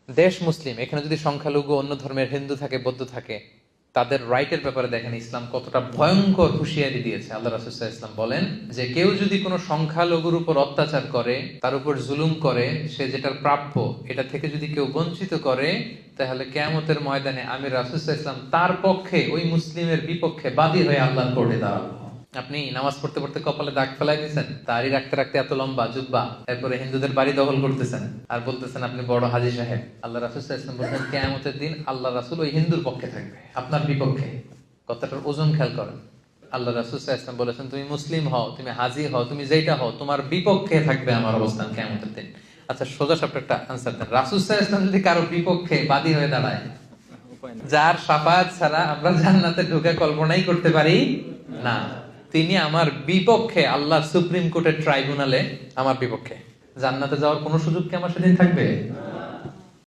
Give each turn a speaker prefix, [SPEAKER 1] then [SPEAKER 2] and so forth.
[SPEAKER 1] দেশ মুসলিম, এখানে যদি সংখ্যালঘু অন্য ধর্মের হিন্দু থাকে, বৌদ্ধ থাকে, তাদের রাইটের ব্যাপারে দেখেন ইসলাম কতটা ভয়ঙ্কর হুঁশিয়ারি দিয়েছে। আল্লাহ রাসূল সাল্লাল্লাহু আলাইহি ওয়াসাল্লাম বলেন যে কেউ যদি কোনো সংখ্যালঘুর উপর অত্যাচার করে, তার উপর জুলুম করে, সে যেটার প্রাপ্য এটা থেকে যদি কেউ বঞ্চিত করে, তাহলে কিয়ামতের ময়দানে আমি রাসূল সাল্লাল্লাহু আলাইহি ওয়াসাল্লাম তার পক্ষে, ওই মুসলিমের বিপক্ষে বাদী হয়ে আল্লাহর কোর্টে দাঁড়াবো। আপনি নামাজ পড়তে পড়তে কপালে দাগ ফেলাই দিয়েছেন, দাড়ি রাখতে রাখতে এত লম্বা জুব্বা, এরপরে হিন্দুদের বাড়ি দখল করতেছেন আর বলতেছেন আপনি বড় হাজী সাহেব। আল্লাহ রাসূল সাল্লাল্লাহু আলাইহি ওয়াসাল্লাম বলছেন কিয়ামতের দিন আল্লাহ রাসূল ওই হিন্দুর পক্ষে থাকবে, আপনার বিপক্ষে। কথাটার ওজন খেয়াল করেন। আল্লাহ রাসূল সাল্লাল্লাহু আলাইহি ওয়াসাল্লাম বলেছেন তুমি মুসলিম হও, তুমি হাজী হও, তুমি যেটা হও, তোমার বিপক্ষে থাকবে আমার অবস্থান কিয়ামতের দিন। আচ্ছা, সোজা সাপটা একটা আনসার দেন। রাসূল সাল্লাল্লাহু আলাইহি ওয়াসাল্লাম যদি কারো বিপক্ষে বাদী হয়ে দাঁড়ায়, যার শাফাআত ছাড়া আমরা জান্নাতে ঢুকে কল্পনাই করতে পারি না, তিনি আমার বিপক্ষে আল্লাহর সুপ্রিম কোর্টের ট্রাইব্যুনালে আমার বিপক্ষে, জান্নাতে যাওয়ার কোনো সুযোগ কি আমার সেদিন থাকবে?